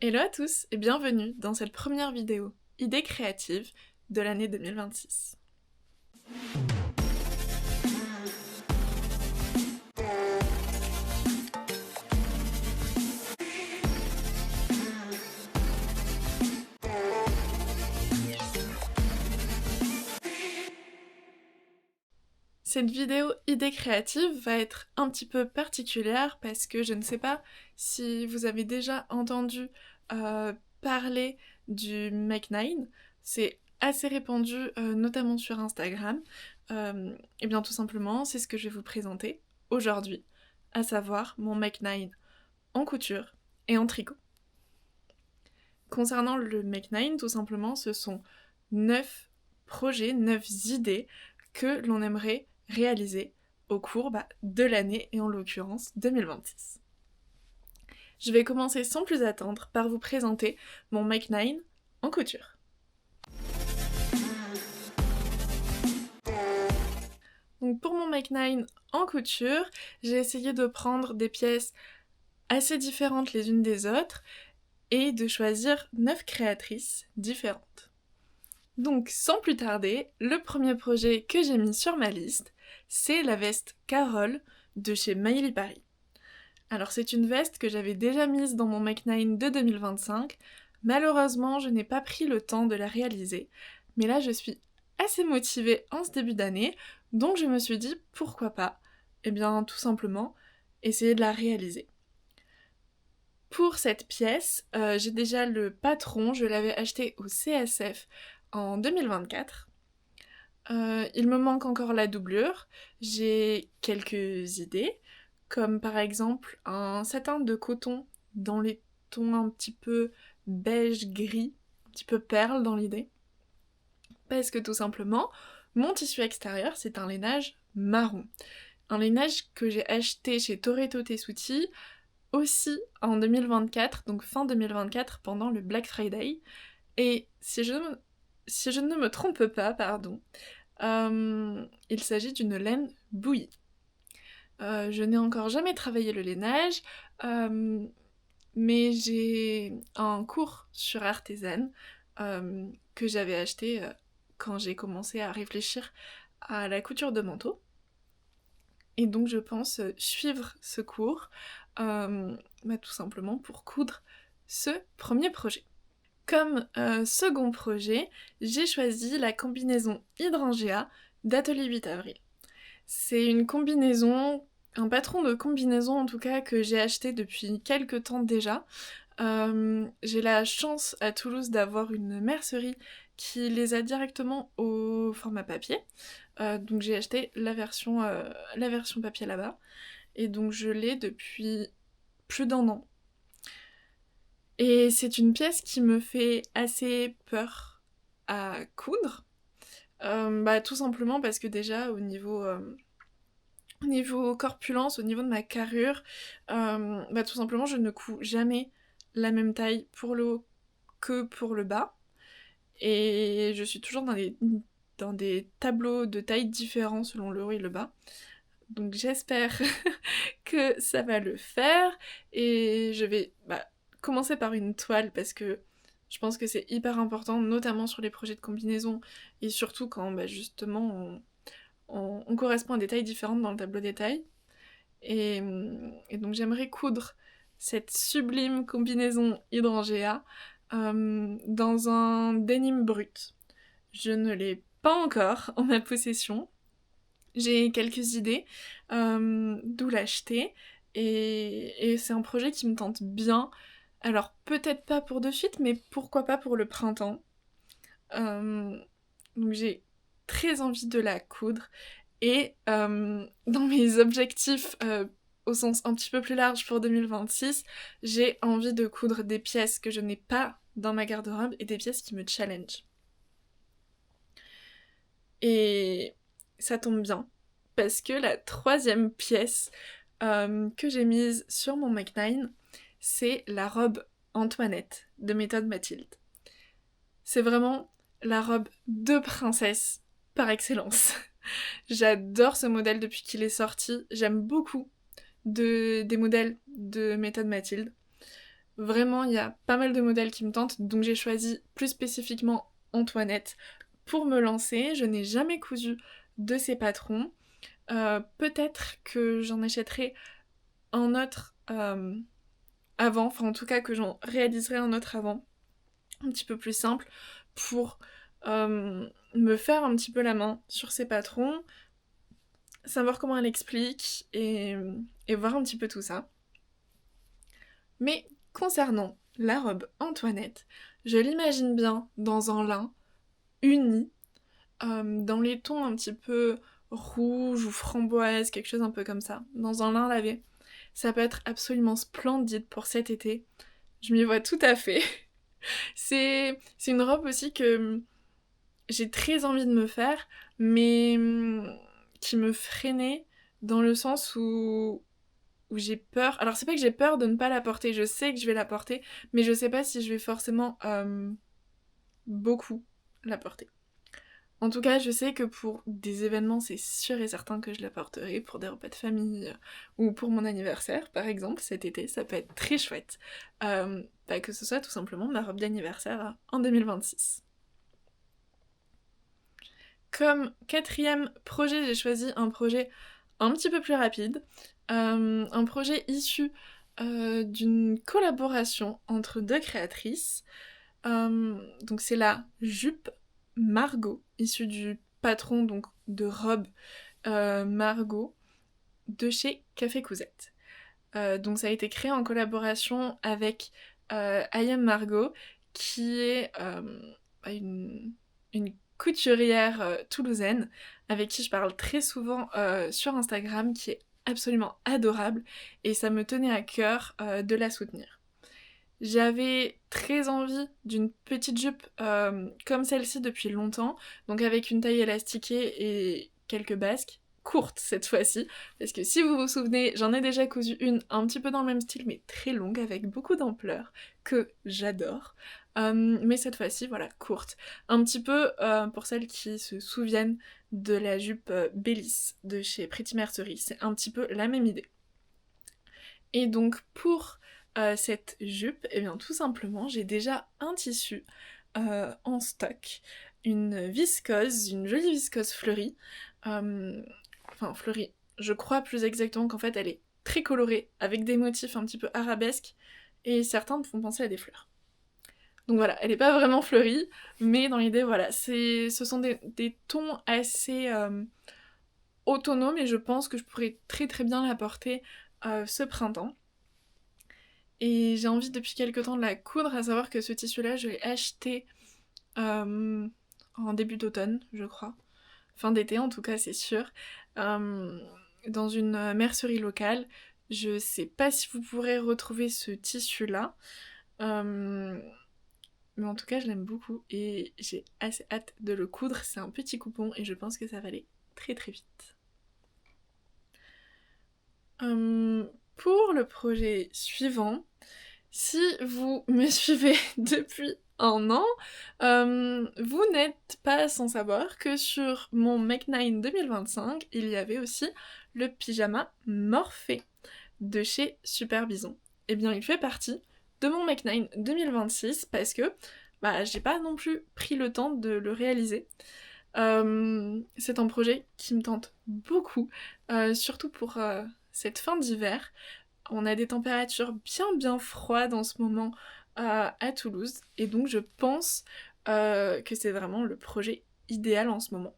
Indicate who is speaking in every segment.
Speaker 1: Hello à tous et bienvenue dans cette première vidéo idées créatives de l'année 2026. Cette vidéo idées créatives va être un petit peu particulière parce que je ne sais pas si vous avez déjà entendu parler du Make 9. C'est assez répandu, notamment sur Instagram. Et bien tout simplement, c'est ce que je vais vous présenter aujourd'hui, à savoir mon Make 9 en couture et en tricot. Concernant le Make 9, tout simplement, ce sont 9 projets, 9 idées que l'on aimerait réaliser au cours de l'année, et en l'occurrence 2026. Je vais commencer sans plus attendre par vous présenter mon Make 9 en couture. Donc pour mon Make 9 en couture, j'ai essayé de prendre des pièces assez différentes les unes des autres et de choisir 9 créatrices différentes. Donc sans plus tarder, le premier projet que j'ai mis sur ma liste, c'est la veste Carole de chez Maïli Paris. Alors c'est une veste que j'avais déjà mise dans mon Make 9 de 2025, malheureusement je n'ai pas pris le temps de la réaliser, mais là je suis assez motivée en ce début d'année, donc je me suis dit pourquoi pas, et bien tout simplement essayer de la réaliser. Pour cette pièce, j'ai déjà le patron, je l'avais acheté au CSF en 2024. Il me manque encore la doublure, j'ai quelques idées, comme par exemple un satin de coton dans les tons un petit peu beige-gris, un petit peu perle dans l'idée, parce que tout simplement, mon tissu extérieur c'est un lainage marron. Un lainage que j'ai acheté chez Toretto Tessuti, aussi en 2024, donc fin 2024, pendant le Black Friday. Et si je ne me trompe pas, il s'agit d'une laine bouillie. Je n'ai encore jamais travaillé le lainage, mais j'ai un cours sur artisan que j'avais acheté quand j'ai commencé à réfléchir à la couture de manteaux. Et donc je pense suivre ce cours tout simplement pour coudre ce premier projet. Comme second projet, j'ai choisi la combinaison Hydrangea d'Atelier 8 avril. C'est une combinaison, un patron de combinaison en tout cas que j'ai acheté depuis quelques temps déjà. J'ai la chance à Toulouse d'avoir une mercerie qui les a directement au format papier. Donc j'ai acheté la version papier là-bas. Et donc je l'ai depuis plus d'1 an. Et c'est une pièce qui me fait assez peur à coudre. Tout simplement parce que déjà au niveau corpulence, au niveau de ma carrure, tout simplement je ne couds jamais la même taille pour le haut que pour le bas. Et je suis toujours dans des tableaux de taille différents selon le haut et le bas. Donc j'espère que ça va le faire. Et je vais commencer par une toile parce que je pense que c'est hyper important, notamment sur les projets de combinaison et surtout quand justement on correspond à des tailles différentes dans le tableau des tailles. Et donc j'aimerais coudre cette sublime combinaison Hydrangea dans un denim brut. Je ne l'ai pas encore en ma possession. J'ai quelques idées d'où l'acheter et c'est un projet qui me tente bien. Alors peut-être pas pour de suite, mais pourquoi pas pour le printemps. Donc j'ai très envie de la coudre et dans mes objectifs au sens un petit peu plus large pour 2026, j'ai envie de coudre des pièces que je n'ai pas dans ma garde-robe et des pièces qui me challengent. Et ça tombe bien, parce que la troisième pièce que j'ai mise sur mon Make 9, c'est la robe Antoinette de Méthode Mathilde. C'est vraiment la robe de princesse par excellence. J'adore ce modèle depuis qu'il est sorti, j'aime beaucoup des modèles de Méthode Mathilde. Vraiment, il y a pas mal de modèles qui me tentent, donc j'ai choisi plus spécifiquement Antoinette pour me lancer. Je n'ai jamais cousu de ces patrons. Peut-être que j'en achèterai un autre avant, enfin en tout cas que j'en réaliserai un autre avant, un petit peu plus simple, pour me faire un petit peu la main sur ces patrons, savoir comment elle explique et voir un petit peu tout ça. Mais concernant la robe Antoinette, je l'imagine bien dans un lin uni, dans les tons un petit peu rouge ou framboise, quelque chose un peu comme ça, dans un lin lavé. Ça peut être absolument splendide pour cet été. Je m'y vois tout à fait. C'est une robe aussi que j'ai très envie de me faire, mais qui me freinait dans le sens où j'ai peur. Alors c'est pas que j'ai peur de ne pas la porter, je sais que je vais la porter, mais je sais pas si je vais forcément beaucoup la porter. En tout cas, je sais que pour des événements, c'est sûr et certain que je la porterai, pour des repas de famille ou pour mon anniversaire, par exemple, cet été, ça peut être très chouette. Que ce soit tout simplement ma robe d'anniversaire en 2026. Comme quatrième projet, j'ai choisi un projet un petit peu plus rapide, un projet issu d'une collaboration entre deux créatrices. Donc c'est la jupe Margot, issue du patron donc de robe Margot de chez Café Cousette. Donc ça a été créé en collaboration avec I Am Margot, qui est une couturière toulousaine avec qui je parle très souvent sur Instagram, qui est absolument adorable, et ça me tenait à cœur de la soutenir. J'avais très envie d'une petite jupe comme celle-ci depuis longtemps, donc avec une taille élastiquée et quelques basques, courtes cette fois-ci, parce que si vous vous souvenez, j'en ai déjà cousu une un petit peu dans le même style, mais très longue, avec beaucoup d'ampleur, que j'adore. Mais cette fois-ci, voilà, courte. Un petit peu, pour celles qui se souviennent de la jupe Bélis de chez Pretty Mercerie, c'est un petit peu la même idée. Et donc pour cette jupe, eh bien tout simplement, j'ai déjà un tissu en stock, une viscose, une jolie viscose fleurie, enfin fleurie, je crois plus exactement qu'en fait elle est très colorée, avec des motifs un petit peu arabesques, et certains me font penser à des fleurs. Donc voilà, elle est pas vraiment fleurie, mais dans l'idée, voilà, ce sont des tons assez autonomes, et je pense que je pourrais très très bien la porter ce printemps. Et j'ai envie depuis quelques temps de la coudre, à savoir que ce tissu-là, je l'ai acheté en début d'automne, je crois. Fin d'été en tout cas, c'est sûr. Dans une mercerie locale. Je sais pas si vous pourrez retrouver ce tissu-là. Mais en tout cas, je l'aime beaucoup et j'ai assez hâte de le coudre. C'est un petit coupon et je pense que ça va aller très très vite. Pour le projet suivant, si vous me suivez depuis un an, vous n'êtes pas sans savoir que sur mon Make 9 2025, il y avait aussi le pyjama Morphée de chez Super Bison. Et bien, il fait partie de mon Make 9 2026 parce que j'ai pas non plus pris le temps de le réaliser. C'est un projet qui me tente beaucoup, surtout pour cette fin d'hiver. On a des températures bien froides en ce moment à Toulouse, et donc je pense que c'est vraiment le projet idéal en ce moment.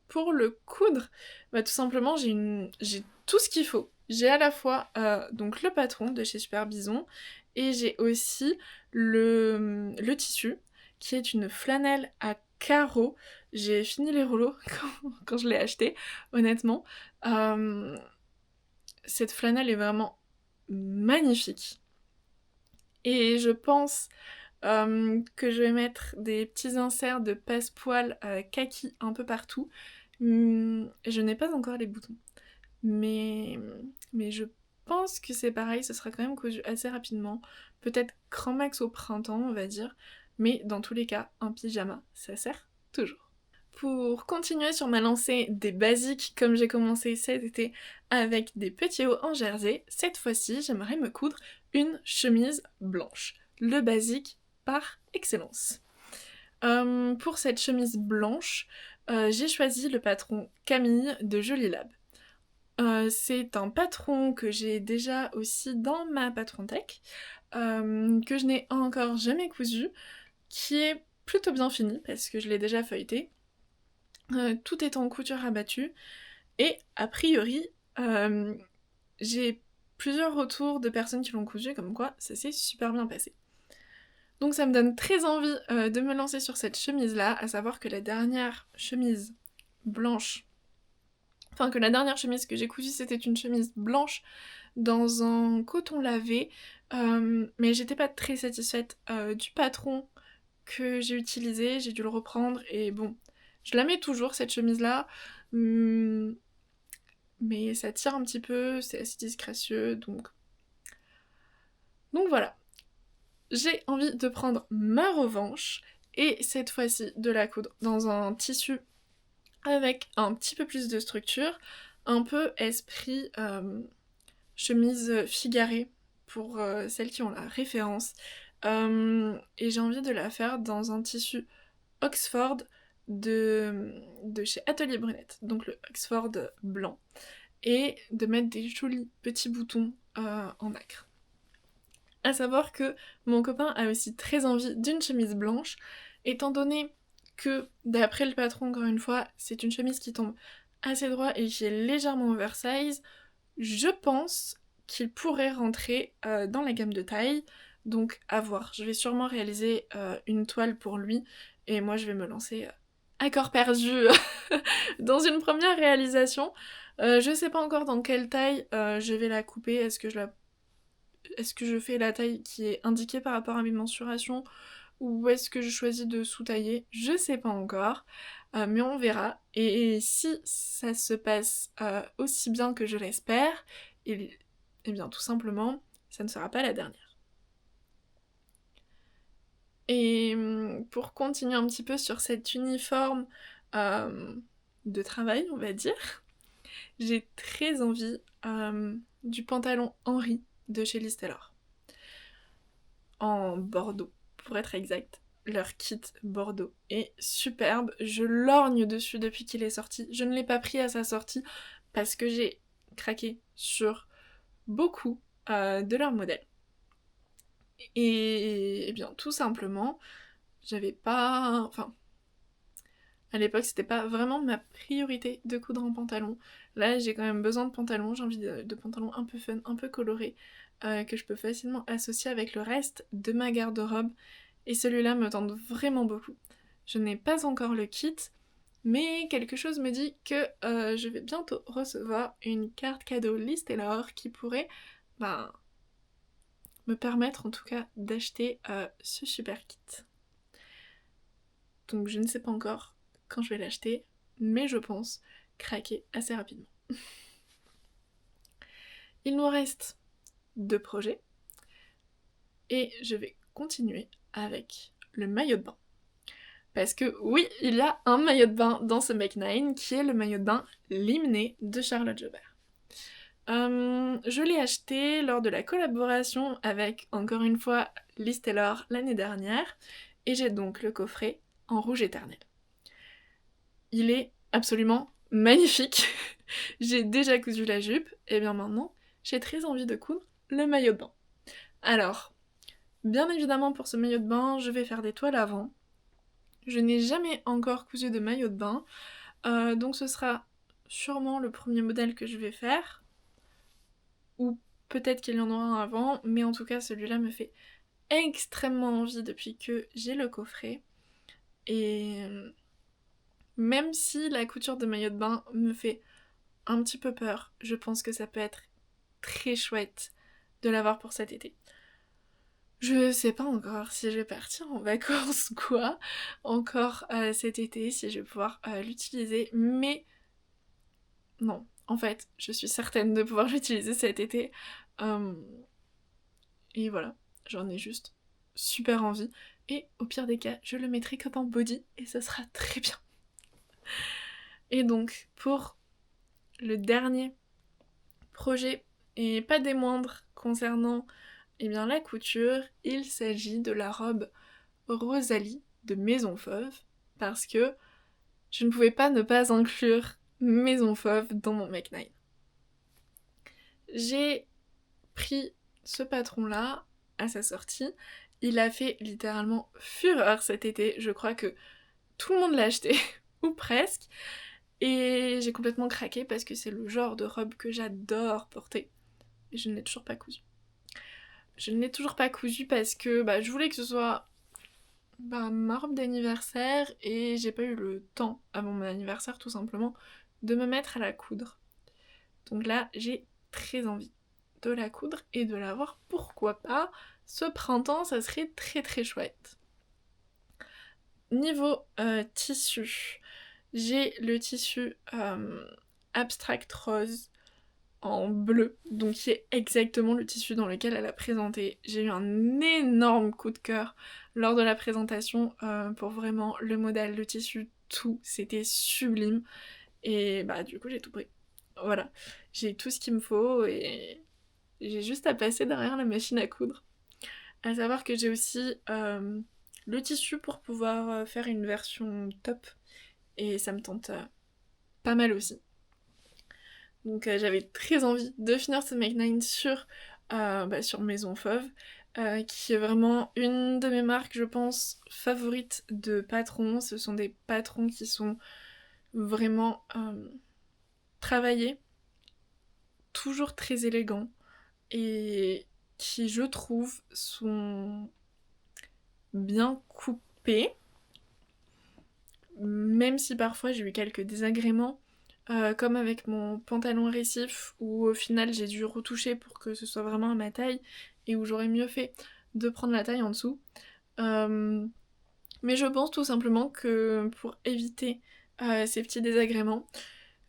Speaker 1: Pour le coudre, tout simplement j'ai tout ce qu'il faut. J'ai à la fois donc le patron de chez Super Bison, et j'ai aussi le tissu, qui est une flanelle à carreaux. J'ai fini les rouleaux quand je l'ai acheté, honnêtement. Cette flanelle est vraiment magnifique. Et je pense que je vais mettre des petits inserts de passepoil kaki un peu partout. Je n'ai pas encore les boutons. Mais je pense que c'est pareil, ce sera quand même cousu assez rapidement. Peut-être grand max au printemps, on va dire. Mais dans tous les cas, un pyjama, ça sert toujours. Pour continuer sur ma lancée des basiques, comme j'ai commencé cet été avec des petits hauts en jersey, cette fois-ci j'aimerais me coudre une chemise blanche. Le basique par excellence. Pour cette chemise blanche, j'ai choisi le patron Camille de Jolie Lab. C'est un patron que j'ai déjà aussi dans ma patron tech, que je n'ai encore jamais cousu, qui est plutôt bien fini parce que je l'ai déjà feuilleté. Tout est en couture rabattue et a priori j'ai plusieurs retours de personnes qui l'ont cousu comme quoi ça s'est super bien passé. Donc ça me donne très envie de me lancer sur cette chemise là, à savoir que la dernière chemise blanche, enfin que la dernière chemise que j'ai cousue c'était une chemise blanche dans un coton lavé, mais j'étais pas très satisfaite du patron que j'ai utilisé, j'ai dû le reprendre et bon, je la mets toujours cette chemise là, mais ça tire un petit peu, c'est assez disgracieux, donc voilà. J'ai envie de prendre ma revanche et cette fois-ci de la coudre dans un tissu avec un petit peu plus de structure, un peu esprit chemise figarée pour celles qui ont la référence. Et j'ai envie de la faire dans un tissu Oxford de chez Atelier Brunette, donc le Oxford blanc, et de mettre des jolis petits boutons en nacre. À savoir que mon copain a aussi très envie d'une chemise blanche, étant donné que, d'après le patron encore une fois, c'est une chemise qui tombe assez droit et qui est légèrement oversize, je pense qu'il pourrait rentrer dans la gamme de taille, donc à voir. Je vais sûrement réaliser une toile pour lui, et moi je vais me lancer à corps perdu dans une première réalisation. Je sais pas encore dans quelle taille je vais la couper, est-ce que je fais la taille qui est indiquée par rapport à mes mensurations, ou est-ce que je choisis de sous-tailler? Je sais pas encore, mais on verra. Et si ça se passe aussi bien que je l'espère, et bien tout simplement, ça ne sera pas la dernière. Et pour continuer un petit peu sur cet uniforme de travail, on va dire, j'ai très envie du pantalon Henri de chez Liz Taylor. En bordeaux, pour être exact. Leur kit bordeaux est superbe, je lorgne dessus depuis qu'il est sorti. Je ne l'ai pas pris à sa sortie parce que j'ai craqué sur beaucoup de leurs modèles. Et bien tout simplement, j'avais pas... Enfin, à l'époque, c'était pas vraiment ma priorité de coudre en pantalon. Là, j'ai quand même besoin de pantalons, j'ai envie de pantalons un peu fun, un peu colorés, que je peux facilement associer avec le reste de ma garde-robe. Et celui-là me tente vraiment beaucoup. Je n'ai pas encore le kit, mais quelque chose me dit que je vais bientôt recevoir une carte cadeau Liz Taylor qui pourrait me permettre en tout cas d'acheter ce super kit. Donc je ne sais pas encore quand je vais l'acheter, mais je pense craquer assez rapidement. Il nous reste 2 projets, et je vais continuer avec le maillot de bain. Parce que oui, il y a un maillot de bain dans ce Make 9 qui est le maillot de bain Limné de Charlotte Jobert. Je l'ai acheté lors de la collaboration avec, encore une fois, Liz Taylor l'année dernière, et j'ai donc le coffret en rouge éternel. Il est absolument magnifique. J'ai déjà cousu la jupe, et bien maintenant, j'ai très envie de coudre le maillot de bain. Alors, bien évidemment pour ce maillot de bain, je vais faire des toiles avant. Je n'ai jamais encore cousu de maillot de bain, donc ce sera sûrement le premier modèle que je vais faire, ou peut-être qu'il y en aura un avant, mais en tout cas celui-là me fait extrêmement envie depuis que j'ai le coffret, et même si la couture de maillot de bain me fait un petit peu peur, je pense que ça peut être très chouette de l'avoir pour cet été. Je sais pas encore si je vais partir en vacances ou quoi, encore cet été, si je vais pouvoir l'utiliser, mais non, en fait, je suis certaine de pouvoir l'utiliser cet été. Et voilà, j'en ai juste super envie. Et au pire des cas, je le mettrai comme en body et ça sera très bien. Et donc pour le dernier projet, et pas des moindres concernant la couture, il s'agit de la robe Rosalie de Maison Fauve, parce que je ne pouvais pas ne pas inclure Maison Fauve dans mon Make 9. J'ai pris ce patron-là à sa sortie. Il a fait littéralement fureur cet été. Je crois que tout le monde l'a acheté, ou presque. Et j'ai complètement craqué parce que c'est le genre de robe que j'adore porter. Et je ne l'ai toujours pas cousu. Je ne l'ai toujours pas cousu parce que je voulais que ce soit ma robe d'anniversaire et j'ai pas eu le temps avant mon anniversaire tout simplement de me mettre à la coudre. Donc là, j'ai très envie de la coudre et de la voir, pourquoi pas, ce printemps, ça serait très très chouette. Niveau tissu, j'ai le tissu Abstract Rose en bleu, donc qui est exactement le tissu dans lequel elle a présenté. J'ai eu un énorme coup de cœur lors de la présentation pour vraiment le modèle, le tissu, tout, c'était sublime. Et du coup j'ai tout pris. Voilà, j'ai tout ce qu'il me faut et j'ai juste à passer derrière la machine à coudre. À savoir que j'ai aussi le tissu pour pouvoir faire une version top et ça me tente pas mal aussi. Donc j'avais très envie de finir ce Make 9 sur Maison Fauve, qui est vraiment une de mes marques, je pense, favorites de patrons. Ce sont des patrons qui sont vraiment travaillés, toujours très élégants, et qui, je trouve, sont bien coupés, même si parfois j'ai eu quelques désagréments, comme avec mon pantalon récif, où au final j'ai dû retoucher pour que ce soit vraiment à ma taille, et où j'aurais mieux fait de prendre la taille en dessous. Mais je pense tout simplement que pour éviter ces petits désagréments,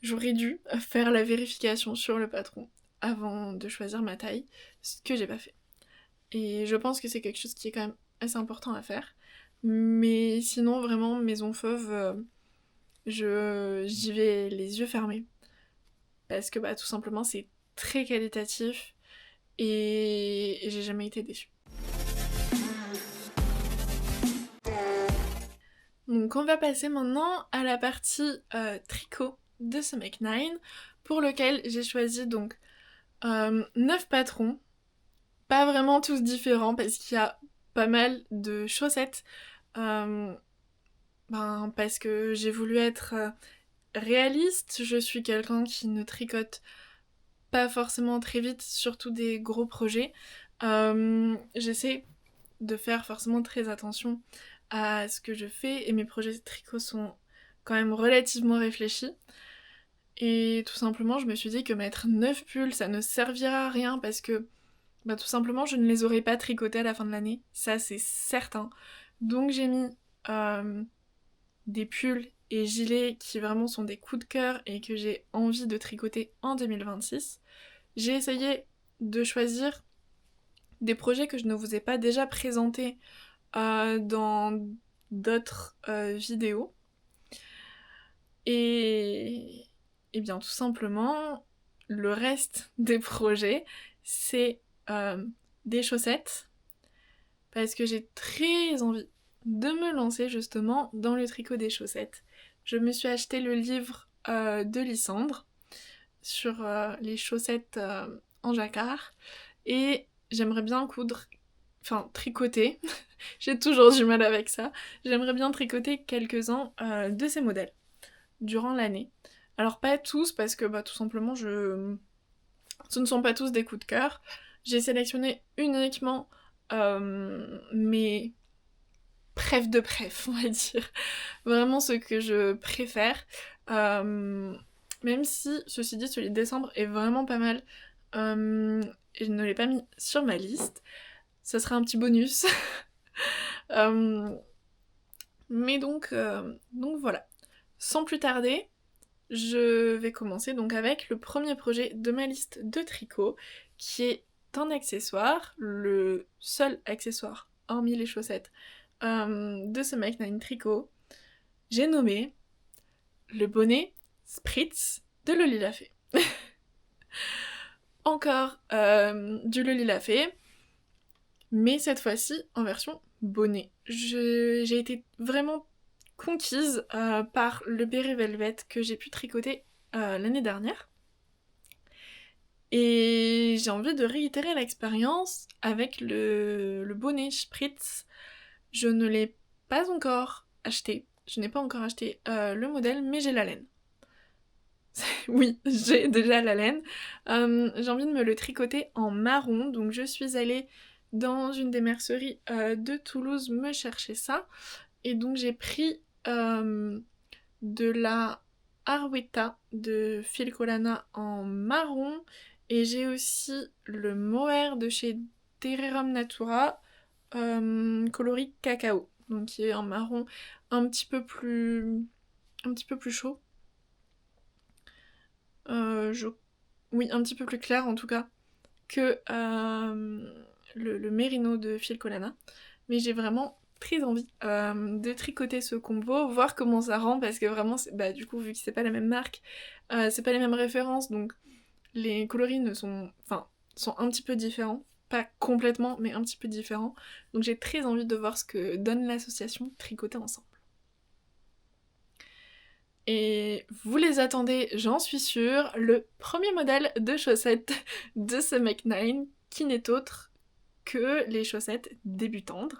Speaker 1: j'aurais dû faire la vérification sur le patron avant de choisir ma taille, ce que j'ai pas fait. Et je pense que c'est quelque chose qui est quand même assez important à faire. Mais sinon, vraiment, Maison Fauve, j'y vais les yeux fermés. Parce que tout simplement, c'est très qualitatif et j'ai jamais été déçue. Donc on va passer maintenant à la partie tricot de ce Make 9, pour lequel j'ai choisi donc 9 patrons, pas vraiment tous différents parce qu'il y a pas mal de chaussettes, parce que j'ai voulu être réaliste, je suis quelqu'un qui ne tricote pas forcément très vite, surtout des gros projets. J'essaie de faire forcément très attention à ce que je fais et mes projets de tricot sont quand même relativement réfléchis. Et tout simplement, je me suis dit que mettre 9 pulls, ça ne servira à rien parce que tout simplement, je ne les aurais pas tricotés à la fin de l'année. Ça, c'est certain. Donc j'ai mis des pulls et gilets qui vraiment sont des coups de cœur et que j'ai envie de tricoter en 2026. J'ai essayé de choisir des projets que je ne vous ai pas déjà présentés dans d'autres vidéos. Et bien tout simplement, le reste des projets, c'est des chaussettes, parce que j'ai très envie de me lancer justement dans le tricot des chaussettes. Je me suis acheté le livre de Lysandre sur les chaussettes en jacquard, et j'aimerais bien tricoter, j'ai toujours du mal avec ça, j'aimerais bien tricoter quelques-uns de ces modèles durant l'année. Alors pas tous, parce que tout simplement ce ne sont pas tous des coups de cœur. J'ai sélectionné uniquement mes préf de préf, on va dire. Vraiment ce que je préfère. Même si, ceci dit, celui de décembre est vraiment pas mal. Et je ne l'ai pas mis sur ma liste. Ça sera un petit bonus. Mais donc voilà. Sans plus tarder, je vais commencer donc avec le premier projet de ma liste de tricot, qui est un accessoire, le seul accessoire, hormis les chaussettes, de ce Make 9 tricot. J'ai nommé le bonnet Spritz de Lolilafay. Encore du Lolilafay, mais cette fois-ci en version bonnet. J'ai été vraiment conquise par le Berry Velvet que j'ai pu tricoter l'année dernière. Et j'ai envie de réitérer l'expérience avec le bonnet Spritz. Je ne l'ai pas encore acheté. Je n'ai pas encore acheté le modèle, mais j'ai la laine. Oui, j'ai déjà la laine. J'ai envie de me le tricoter en marron, donc je suis allée dans une des merceries de Toulouse me chercher ça. Et donc j'ai pris de la Arwetta de Filcolana en marron. Et j'ai aussi le mohair de chez Terrerum Natura, coloris cacao. Donc qui est un marron un petit peu plus chaud. Oui, un petit peu plus clair en tout cas que le Merino de Filcolana. Mais j'ai vraiment très envie de tricoter ce combo, voir comment ça rend, parce que vraiment, du coup, vu que c'est pas la même marque, c'est pas les mêmes références, donc les coloris sont un petit peu différents. Pas complètement, mais un petit peu différents. Donc j'ai très envie de voir ce que donne l'association Tricoter Ensemble. Et vous les attendez, j'en suis sûre, le premier modèle de chaussettes de ce Make9, qui n'est autre que les chaussettes débutantes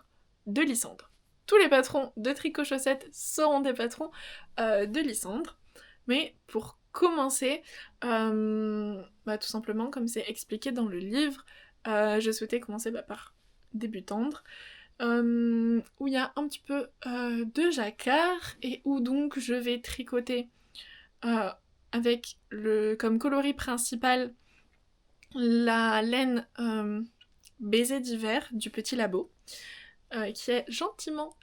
Speaker 1: de Lysandre. Tous les patrons de tricot chaussettes seront des patrons de Lysandre. Mais pour commencer, tout simplement, comme c'est expliqué dans le livre, je souhaitais commencer par débutante, où il y a un petit peu de jacquard et où donc je vais tricoter avec comme coloris principal la laine baiser d'hiver du Petit Labo, qui a gentiment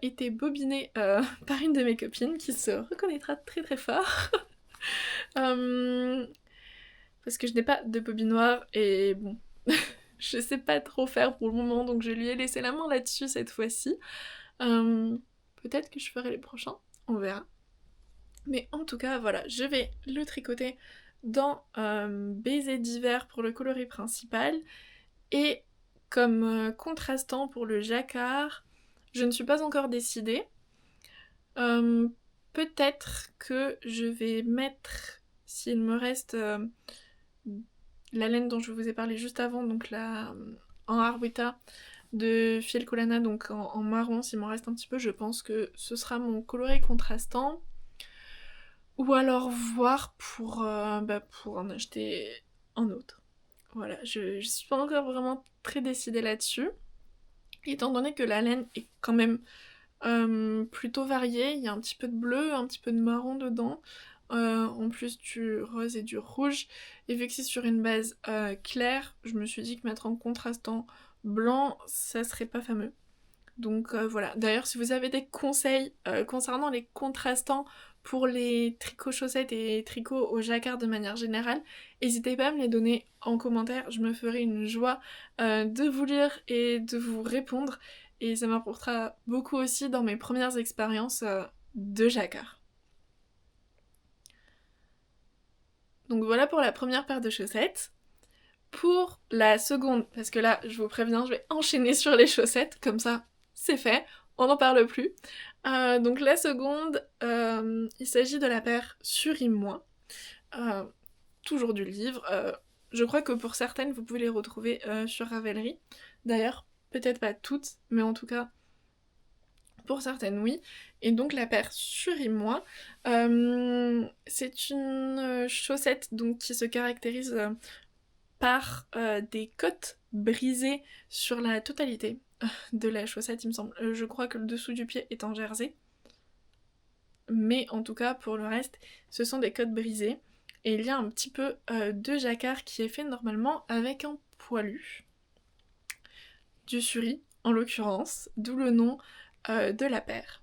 Speaker 1: été bobinée par une de mes copines qui se reconnaîtra très très fort. Parce que je n'ai pas de bobinoir et bon, je sais pas trop faire pour le moment, donc je lui ai laissé la main là-dessus cette fois-ci. Peut-être que je ferai les prochains, on verra. Mais en tout cas, voilà, je vais le tricoter dans baiser d'hiver pour le coloris principal et comme contrastant pour le jacquard, je ne suis pas encore décidée. Peut-être que je vais mettre, s'il me reste la laine dont je vous ai parlé juste avant, donc en Arwetta de Filcolana, donc en marron, s'il m'en reste un petit peu, je pense que ce sera mon coloris contrastant. Ou alors voir pour en acheter un autre. Voilà, je suis pas encore vraiment très décidée là-dessus. Étant donné que la laine est quand même plutôt variée, il y a un petit peu de bleu, un petit peu de marron dedans, en plus du rose et du rouge. Et vu que c'est sur une base claire, je me suis dit que mettre en contrastant blanc, ça serait pas fameux. Donc voilà. D'ailleurs, si vous avez des conseils concernant les contrastants pour les tricots chaussettes et tricots au jacquard de manière générale, n'hésitez pas à me les donner en commentaire. Je me ferai une joie de vous lire et de vous répondre. Et ça m'apportera beaucoup aussi dans mes premières expériences de jacquard. Donc voilà pour la première paire de chaussettes. Pour la seconde, parce que là, je vous préviens, je vais enchaîner sur les chaussettes, comme ça, c'est fait, on n'en parle plus. Donc la seconde, il s'agit de la paire Surime-moi, toujours du livre. Je crois que pour certaines, vous pouvez les retrouver sur Ravelry. D'ailleurs, peut-être pas toutes, mais en tout cas, pour certaines, oui. Et donc la paire Surime-moi, c'est une chaussette donc, qui se caractérise par des côtes brisées sur la totalité de la chaussette, il me semble. Je crois que le dessous du pied est en jersey. Mais en tout cas, pour le reste, ce sont des côtes brisées. Et il y a un petit peu de jacquard qui est fait normalement avec un poilu. Du suri, en l'occurrence, d'où le nom de la paire.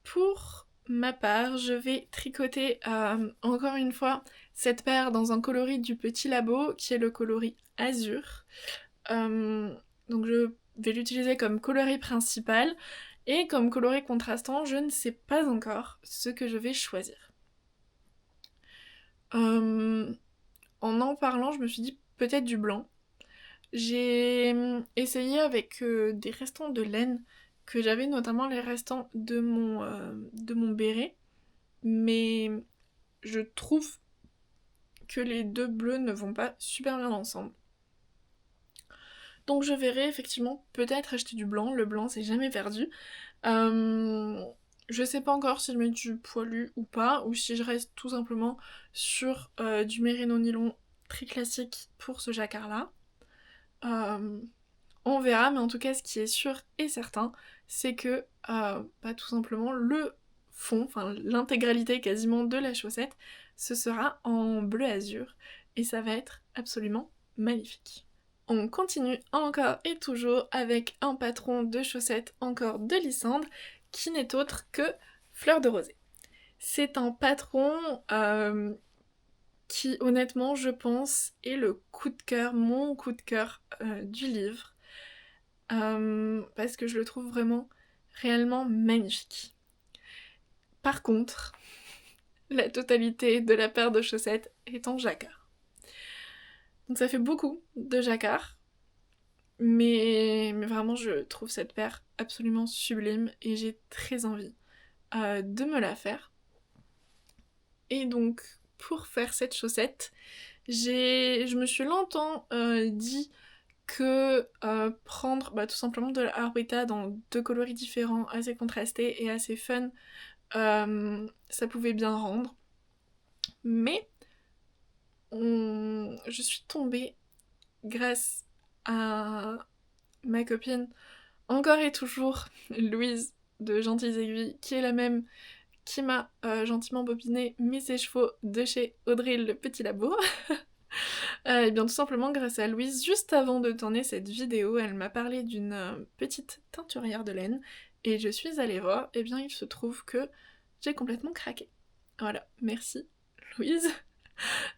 Speaker 1: Pour ma part, je vais tricoter encore une fois cette paire dans un coloris du Petit Labo, qui est le coloris azur. Donc je vais l'utiliser comme coloris principal, et comme coloris contrastant, je ne sais pas encore ce que je vais choisir. En parlant, je me suis dit peut-être du blanc. J'ai essayé avec des restants de laine que j'avais, notamment les restants de mon béret, mais je trouve que les deux bleus ne vont pas super bien ensemble. Donc je verrai effectivement peut-être acheter du blanc, le blanc c'est jamais perdu. Je sais pas encore si je mets du poilu ou pas, ou si je reste tout simplement sur du mérino nylon très classique pour ce jacquard là. On verra, mais en tout cas ce qui est sûr et certain, c'est que tout simplement le fond, enfin l'intégralité quasiment de la chaussette, ce sera en bleu azur, et ça va être absolument magnifique. On continue encore et toujours avec un patron de chaussettes encore de Lysandre, qui n'est autre que Fleur de Rosée. C'est un patron qui honnêtement je pense est le coup de cœur, mon coup de cœur du livre. Parce que je le trouve vraiment réellement magnifique. Par contre, la totalité de la paire de chaussettes est en jacquard. Donc ça fait beaucoup de jacquard, mais vraiment je trouve cette paire absolument sublime et j'ai très envie de me la faire. Et donc pour faire cette chaussette, je me suis longtemps dit que prendre tout simplement de la Arwetta dans deux coloris différents, assez contrastés et assez fun, ça pouvait bien rendre. Mais je suis tombée grâce à ma copine, encore et toujours, Louise de Gentilles Aiguilles, qui est la même qui m'a gentiment bobiné mes écheveaux de chez Audrey le Petit Labo. Et bien tout simplement grâce à Louise, juste avant de tourner cette vidéo, elle m'a parlé d'une petite teinturière de laine et je suis allée voir, et bien il se trouve que j'ai complètement craqué. Voilà, merci Louise.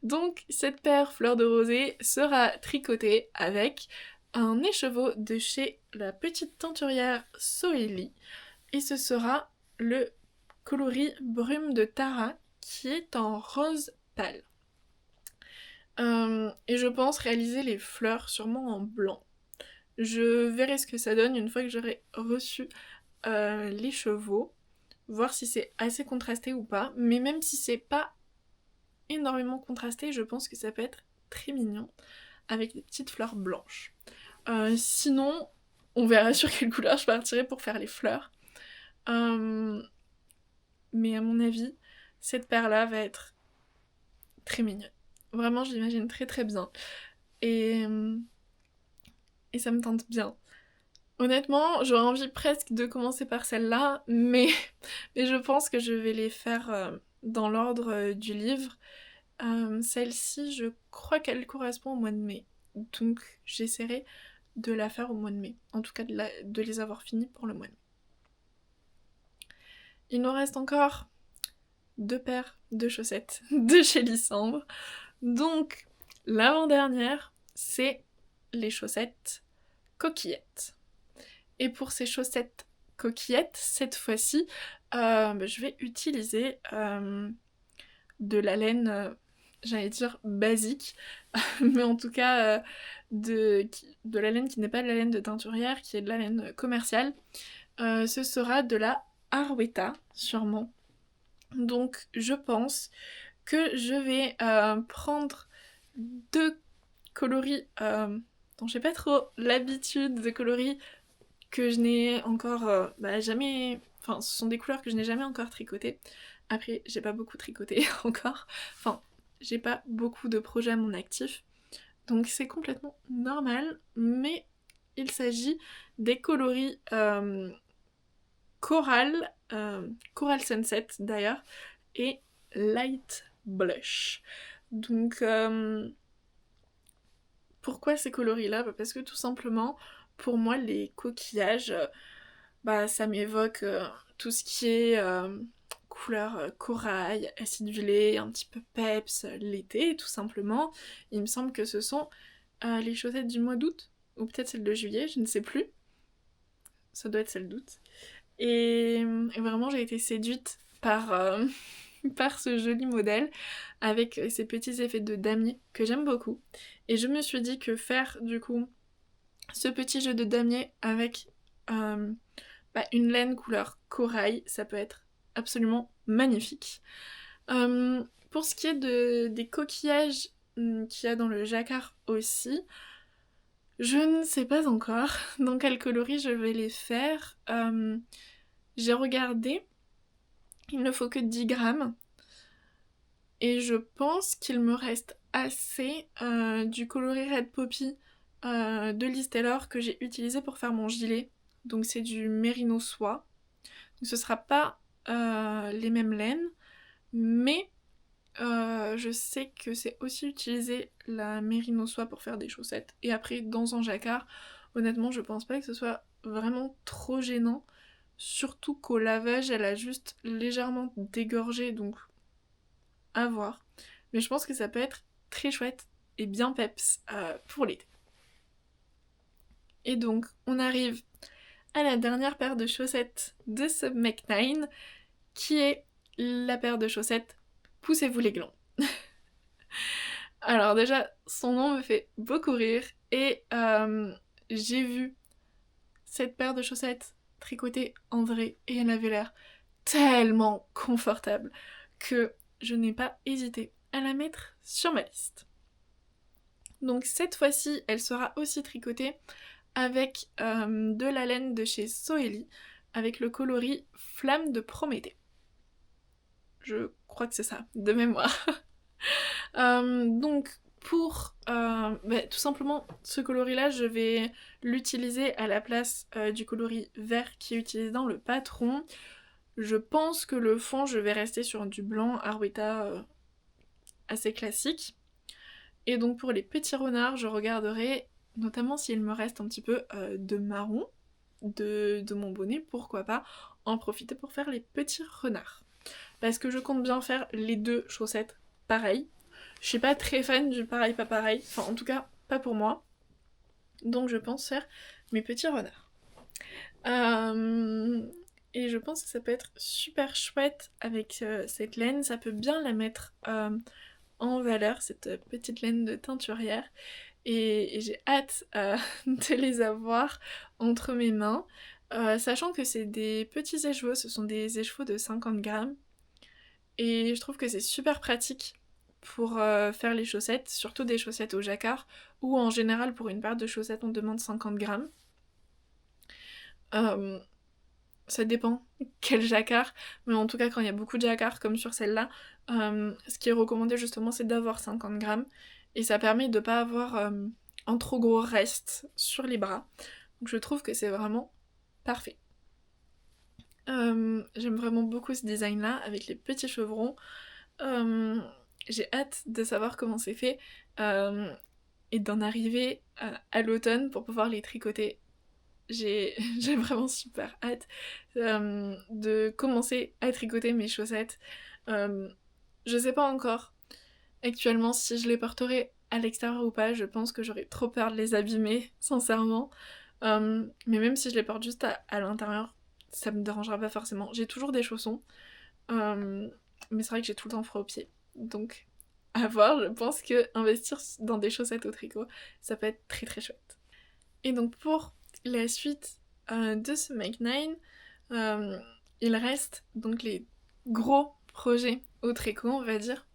Speaker 1: Donc cette paire Fleur de Rosée sera tricotée avec un écheveau de chez la petite teinturière Soeli et ce sera le coloris Brume de Tara qui est en rose pâle. Et je pense réaliser les fleurs sûrement en blanc. Je verrai ce que ça donne une fois que j'aurai reçu les chevaux, voir si c'est assez contrasté ou pas, mais même si c'est pas énormément contrasté, je pense que ça peut être très mignon, avec des petites fleurs blanches. Sinon, on verra sur quelle couleur je partirai pour faire les fleurs. Mais à mon avis, cette paire-là va être très mignonne. Vraiment, je l'imagine très très bien. Et ça me tente bien. Honnêtement, j'aurais envie presque de commencer par celle-là, mais je pense que je vais les faire dans l'ordre du livre. Celle-ci, je crois qu'elle correspond au mois de mai, donc j'essaierai de la faire au mois de mai. En tout cas, de les avoir finies pour le mois de mai. Il nous reste encore 2 paires de chaussettes de chez Lysandre. Donc, l'avant-dernière, c'est les chaussettes coquillettes. Et pour ces chaussettes coquillettes, cette fois-ci, je vais utiliser de la laine, j'allais dire basique, mais en tout cas de la laine qui n'est pas de la laine de teinturière, qui est de la laine commerciale. Ce sera de la Arwetta, sûrement. Donc je pense que je vais prendre 2 coloris dont j'ai pas trop l'habitude, de coloris que je n'ai encore jamais... Enfin, ce sont des couleurs que je n'ai jamais encore tricotées. Après, j'ai pas beaucoup tricoté encore. Enfin, j'ai pas beaucoup de projets à mon actif. Donc c'est complètement normal, mais il s'agit des coloris Coral, Coral Sunset d'ailleurs, et Light Blush. Donc, pourquoi ces coloris-là ? Parce que tout simplement, pour moi, les coquillages, ça m'évoque tout ce qui est couleur corail, acidulé, un petit peu peps, l'été, tout simplement. Il me semble que ce sont les chaussettes du mois d'août, ou peut-être celles de juillet, je ne sais plus. Ça doit être celle d'août. Et vraiment, j'ai été séduite par par ce joli modèle avec ces petits effets de damier que j'aime beaucoup. Et je me suis dit que faire du coup ce petit jeu de damier avec une laine couleur corail, ça peut être absolument magnifique. Pour ce qui est des coquillages qu'il y a dans le jacquard aussi, je ne sais pas encore dans quel coloris je vais les faire. J'ai regardé, il ne faut que 10 grammes. Et je pense qu'il me reste assez du coloris Red Poppy de Liz Taylor que j'ai utilisé pour faire mon gilet. Donc c'est du mérino soie. Donc ce sera pas les mêmes laines, mais je sais que c'est aussi utilisé la mérino soie pour faire des chaussettes. Et après, dans un jacquard, honnêtement, je pense pas que ce soit vraiment trop gênant. Surtout qu'au lavage, elle a juste légèrement dégorgé, donc à voir. Mais je pense que ça peut être très chouette et bien peps pour l'été. Et donc, on arrive à la dernière paire de chaussettes de ce Mech9, qui est la paire de chaussettes Poussez-vous les glands. Alors déjà, son nom me fait beaucoup rire et j'ai vu cette paire de chaussettes tricotée en vrai et elle avait l'air tellement confortable que je n'ai pas hésité à la mettre sur ma liste. Donc cette fois-ci, elle sera aussi tricotée avec de la laine de chez Soeli, avec le coloris Flamme de Prométhée. Je crois que c'est ça, de mémoire. Donc pour tout simplement ce coloris-là, je vais l'utiliser à la place du coloris vert qui est utilisé dans le patron. Je pense que le fond, je vais rester sur du blanc Arwetta assez classique. Et donc pour les petits renards, je regarderai notamment s'il me reste un petit peu de marron de mon bonnet, pourquoi pas en profiter pour faire les petits renards. Parce que je compte bien faire les deux chaussettes pareilles. Je suis pas très fan du pareil pas pareil, enfin en tout cas pas pour moi. Donc je pense faire mes petits renards. Et je pense que ça peut être super chouette avec cette laine, ça peut bien la mettre en valeur, cette petite laine de teinturière. Et j'ai hâte de les avoir entre mes mains, sachant que c'est des petits écheveaux, ce sont des écheveaux de 50 grammes. Et je trouve que c'est super pratique pour faire les chaussettes, surtout des chaussettes au jacquard, ou en général pour une paire de chaussettes on demande 50 grammes. Ça dépend quel jacquard, mais en tout cas quand il y a beaucoup de jacquard comme sur celle-là, ce qui est recommandé justement c'est d'avoir 50 grammes, et ça permet de pas avoir un trop gros reste sur les bras. Donc je trouve que c'est vraiment parfait. J'aime vraiment beaucoup ce design-là, avec les petits chevrons. J'ai hâte de savoir comment c'est fait, et d'en arriver à l'automne pour pouvoir les tricoter. J'ai vraiment super hâte de commencer à tricoter mes chaussettes. Je sais pas encore actuellement si je les porterai à l'extérieur ou pas, je pense que j'aurais trop peur de les abîmer, sincèrement. Mais même si je les porte juste à l'intérieur, ça me dérangera pas forcément. J'ai toujours des chaussons, mais c'est vrai que j'ai tout le temps froid aux pieds. Donc, à voir, je pense que investir dans des chaussettes au tricot, ça peut être très très chouette. Et donc pour la suite de ce Mech9, il reste donc les gros projets au tricot, on va dire.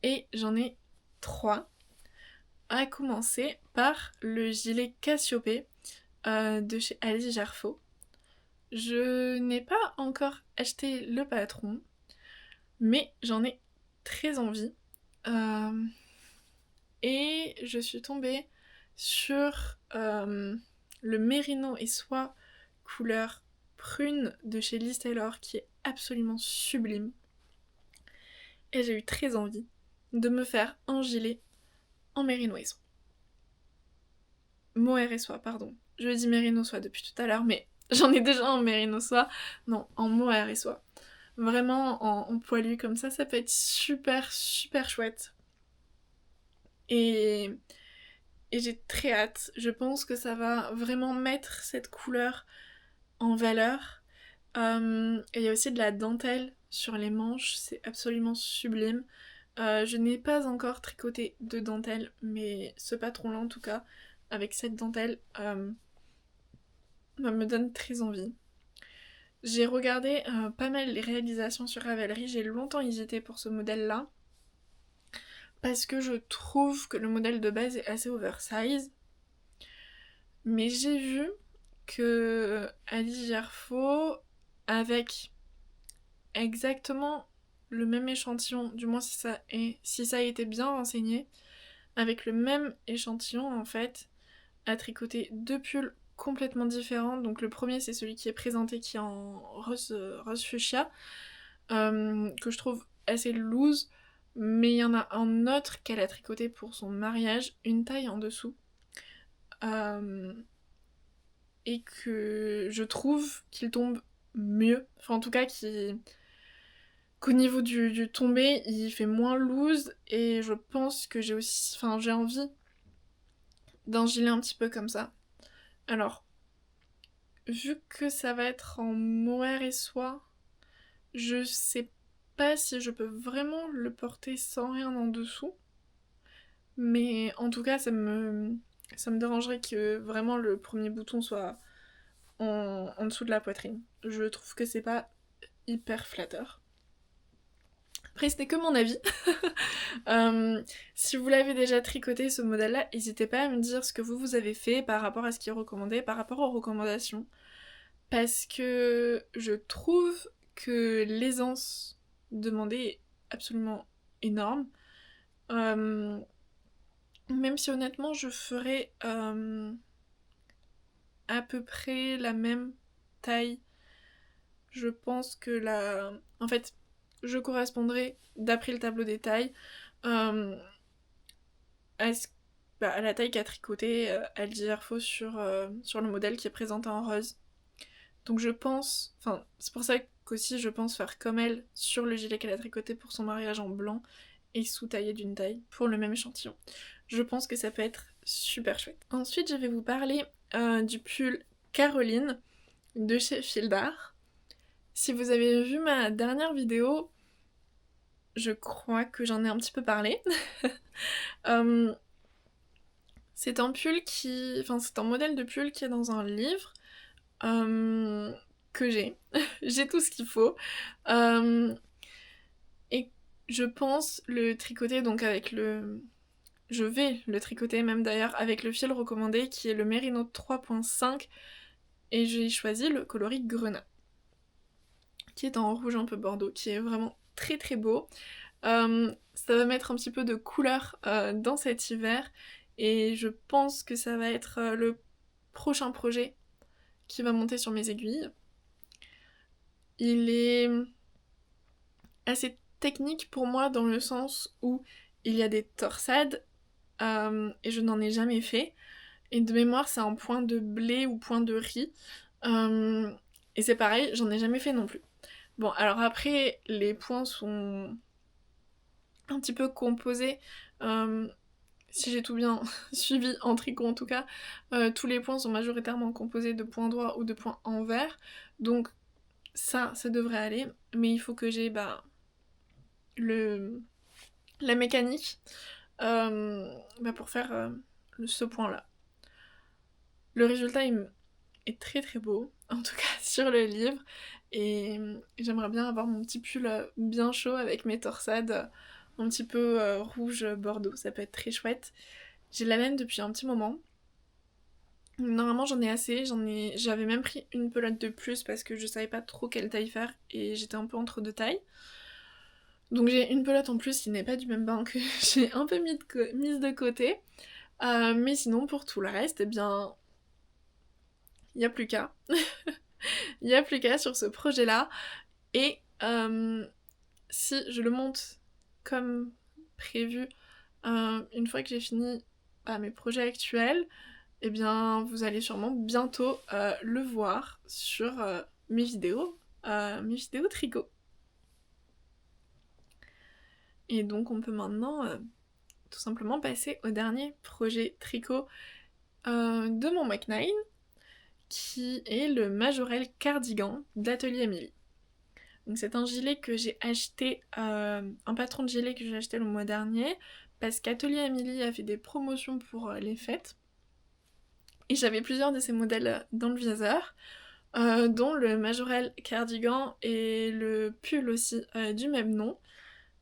Speaker 1: Et j'en ai 3. À commencer par le gilet Cassiopée de chez Alice Gerfaux. Je n'ai pas encore acheté le patron, mais j'en ai très envie. Et je suis tombée sur le mérino et soie couleur prune de chez Liz Taylor qui est absolument sublime. Et j'ai eu très envie de me faire un gilet en mérino et soie. Mohair et soie, pardon. Je dis mérino soie depuis tout à l'heure, mais j'en ai déjà en mérino soie. Non, en mohair et soie. Vraiment en poilu comme ça peut être super super chouette. Et j'ai très hâte. Je pense que ça va vraiment mettre cette couleur en valeur. Et il y a aussi de la dentelle sur les manches, c'est absolument sublime. Je n'ai pas encore tricoté de dentelle, mais ce patron-là en tout cas, avec cette dentelle, me donne très envie. J'ai regardé pas mal les réalisations sur Ravelry, j'ai longtemps hésité pour ce modèle-là, parce que je trouve que le modèle de base est assez oversize, mais j'ai vu que Alice Gerfaux, avec exactement le même échantillon, du moins si ça a été bien renseigné, avec le même échantillon en fait, a tricoté deux pulls complètement différents. Donc le premier c'est celui qui est présenté qui est en rose fuchsia, que je trouve assez loose, mais il y en a un autre qu'elle a tricoté pour son mariage, une taille en dessous. Et que je trouve qu'il tombe mieux. Enfin en tout cas qu'au niveau du tombé, il fait moins loose et je pense que j'ai aussi. Enfin, j'ai envie d'un gilet un petit peu comme ça. Alors, vu que ça va être en mohair et soie, je sais pas si je peux vraiment le porter sans rien en dessous. Mais en tout cas, ça me dérangerait que vraiment le premier bouton soit en dessous de la poitrine. Je trouve que c'est pas hyper flatteur. Après, ce n'est que mon avis. Si vous l'avez déjà tricoté ce modèle-là, n'hésitez pas à me dire ce que vous avez fait par rapport à ce qui est recommandé, par rapport aux recommandations. Parce que je trouve que l'aisance demandée est absolument énorme. Même si honnêtement je ferais à peu près la même taille. Je pense que en fait, je correspondrai, d'après le tableau des tailles, à la taille qu'a tricoté Alice Gerfaux sur le modèle qui est présenté en rose. Donc je pense, enfin c'est pour ça qu'aussi je pense faire comme elle sur le gilet qu'elle a tricoté pour son mariage en blanc et sous-taillé d'une taille pour le même échantillon. Je pense que ça peut être super chouette. Ensuite je vais vous parler du pull Caroline de chez Fildar. Si vous avez vu ma dernière vidéo, je crois que j'en ai un petit peu parlé. C'est un pull c'est un modèle de pull qui est dans un livre que j'ai. J'ai tout ce qu'il faut. Et je pense le tricoter donc avec le... Je vais le tricoter même d'ailleurs avec le fil recommandé qui est le Merino 3.5 et j'ai choisi le coloris Grenat qui est en rouge un peu bordeaux, qui est vraiment très très beau. Ça va mettre un petit peu de couleur dans cet hiver et je pense que ça va être le prochain projet qui va monter sur mes aiguilles. Il est assez technique pour moi dans le sens où il y a des torsades et je n'en ai jamais fait. Et de mémoire, c'est un point de blé ou point de riz. Et c'est pareil, j'en ai jamais fait non plus. Bon, alors après, les points sont un petit peu composés. Si j'ai tout bien suivi en tricot en tout cas, tous les points sont majoritairement composés de points droits ou de points envers. Donc ça devrait aller. Mais il faut que j'ai la mécanique pour faire ce point là. Le résultat est très très beau, en tout cas sur le livre, et j'aimerais bien avoir mon petit pull bien chaud avec mes torsades un petit peu rouge bordeaux, ça peut être très chouette. J'ai la laine depuis un petit moment. Normalement j'en ai assez, j'avais même pris une pelote de plus parce que je savais pas trop quelle taille faire et j'étais un peu entre deux tailles. Donc j'ai une pelote en plus qui n'est pas du même bain que j'ai un peu mise de côté. Mais sinon pour tout le reste, eh bien, il n'y a plus qu'à. Il n'y a plus qu'à sur ce projet-là. Et si je le monte comme prévu, une fois que j'ai fini mes projets actuels, eh bien vous allez sûrement bientôt le voir sur mes vidéos tricot. Et donc on peut maintenant tout simplement passer au dernier projet tricot de mon Mac9, qui est le Majorelle Cardigan d'Atelier Emily. Donc c'est un gilet que j'ai acheté, un patron de gilet que j'ai acheté le mois dernier, parce qu'Atelier Amélie a fait des promotions pour les fêtes. Et j'avais plusieurs de ces modèles dans le viseur, dont le Majorelle cardigan et le pull aussi du même nom.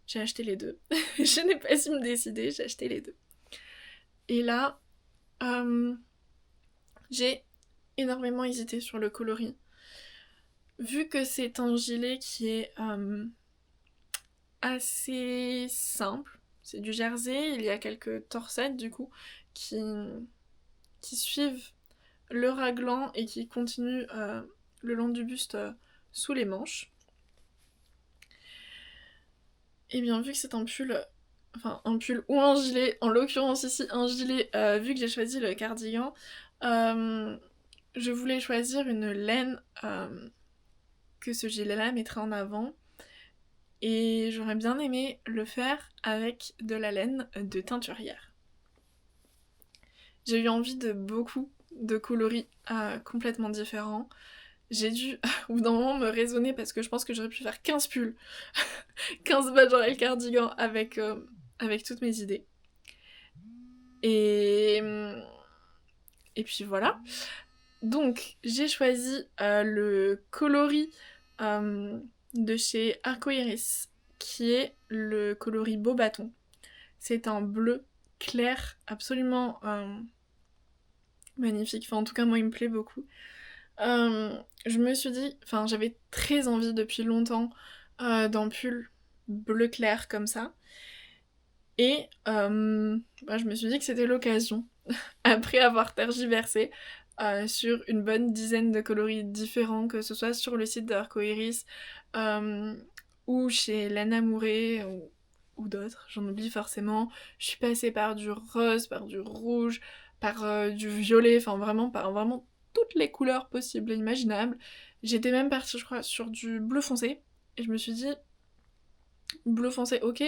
Speaker 1: J'ai acheté les deux. Je n'ai pas su me décider, j'ai acheté les deux. Et là, j'ai énormément hésité sur le coloris. Vu que c'est un gilet qui est assez simple, c'est du jersey, il y a quelques torsettes du coup qui suivent le raglan et qui continuent le long du buste sous les manches. Et bien vu que c'est un pull, ou un gilet, en l'occurrence ici un gilet, vu que j'ai choisi le cardigan, je voulais choisir une laine que ce gilet-là mettrait en avant. Et j'aurais bien aimé le faire avec de la laine de teinturière. J'ai eu envie de beaucoup de coloris complètement différents. J'ai dû, au bout d'un moment, me raisonner parce que je pense que j'aurais pu faire 15 pulls, 15 Majorelle cardigan avec toutes mes idées. Et puis voilà. Donc, j'ai choisi le coloris de chez Arcoiris, qui est le coloris Beau Bâton. C'est un bleu clair, absolument magnifique. Enfin, en tout cas, moi, il me plaît beaucoup. Je me suis dit, j'avais très envie depuis longtemps d'un pull bleu clair comme ça. Et je me suis dit que c'était l'occasion, après avoir tergiversé sur une bonne dizaine de coloris différents, que ce soit sur le site d'Arcoiris ou chez Lana Mouret ou d'autres, j'en oublie forcément. Je suis passée par du rose, par du rouge, par du violet, par vraiment toutes les couleurs possibles et imaginables. J'étais même partie, je crois, sur du bleu foncé, et je me suis dit, bleu foncé, ok,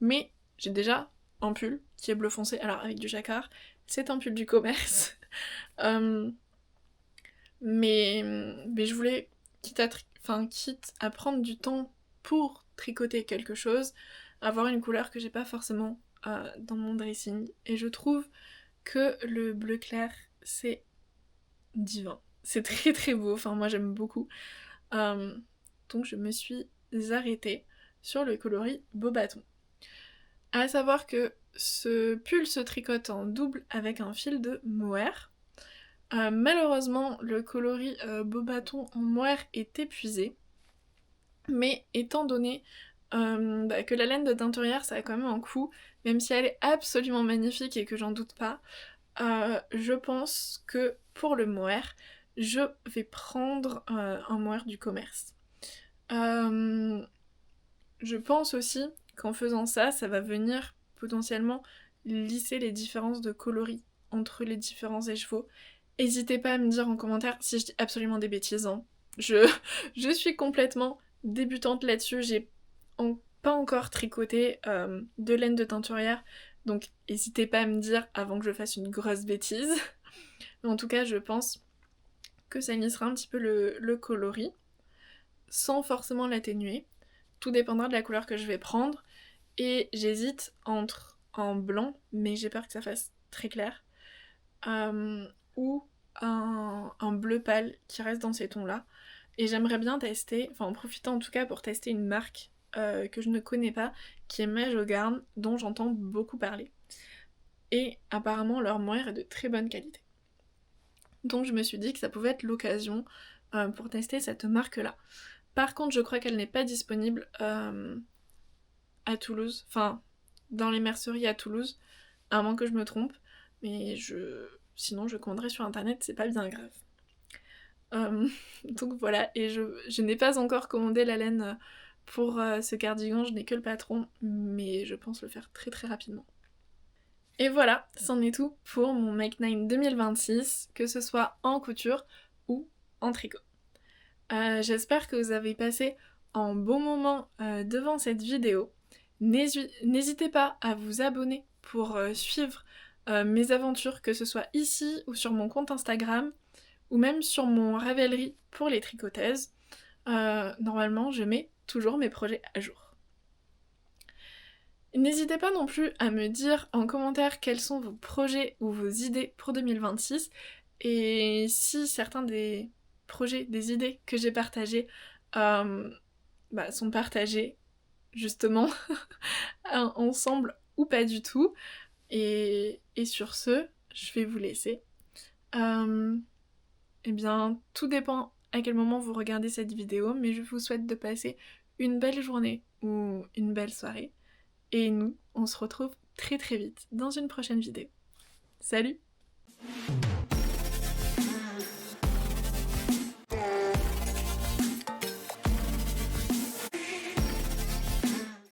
Speaker 1: mais j'ai déjà un pull qui est bleu foncé, alors avec du jacquard, c'est un pull du commerce. Mais je voulais, quitte à prendre du temps pour tricoter quelque chose, avoir une couleur que j'ai pas forcément dans mon dressing. Et je trouve que le bleu clair, c'est divin. C'est très très beau, moi j'aime beaucoup. Donc je me suis arrêtée sur le coloris Beau Bâton. À savoir que ce pull se tricote en double avec un fil de mohair. Malheureusement, le coloris Beau Bâton en mohair est épuisé, mais étant donné que la laine de teinturière ça a quand même un coût, même si elle est absolument magnifique et que j'en doute pas, je pense que pour le mohair, je vais prendre un mohair du commerce. Je pense aussi qu'en faisant ça, ça va venir potentiellement lisser les différences de coloris entre les différents écheveaux. N'hésitez pas à me dire en commentaire si je dis absolument des bêtises. Hein. Je suis complètement débutante là-dessus, j'ai pas encore tricoté de laine de teinturière, donc n'hésitez pas à me dire avant que je fasse une grosse bêtise. Mais en tout cas, je pense que ça lissera un petit peu le coloris, sans forcément l'atténuer. Tout dépendra de la couleur que je vais prendre, et j'hésite entre un blanc, mais j'ai peur que ça fasse très clair, ou un bleu pâle qui reste dans ces tons-là. Et j'aimerais bien tester, en profiter en tout cas pour tester une marque que je ne connais pas, qui est Majogarn, dont j'entends beaucoup parler. Et apparemment leur mohair est de très bonne qualité. Donc je me suis dit que ça pouvait être l'occasion pour tester cette marque-là. Par contre, je crois qu'elle n'est pas disponible à Toulouse, dans les merceries à Toulouse, à moins que je me trompe, mais sinon je commanderai sur internet, c'est pas bien grave. Donc voilà, et je n'ai pas encore commandé la laine pour ce cardigan, je n'ai que le patron, mais je pense le faire très très rapidement. Et voilà, c'en est tout pour mon Make 9 2026, que ce soit en couture ou en tricot. J'espère que vous avez passé un bon moment devant cette vidéo. N'hésitez pas à vous abonner pour suivre mes aventures, que ce soit ici ou sur mon compte Instagram, ou même sur mon Ravelry pour les tricoteuses. Normalement, je mets toujours mes projets à jour. N'hésitez pas non plus à me dire en commentaire quels sont vos projets ou vos idées pour 2026 et si certains des projets, des idées que j'ai partagées sont partagés justement ensemble ou pas du tout. Et sur ce, je vais vous laisser. Eh bien, tout dépend à quel moment vous regardez cette vidéo, mais je vous souhaite de passer une belle journée ou une belle soirée. Et nous, on se retrouve très très vite dans une prochaine vidéo. Salut!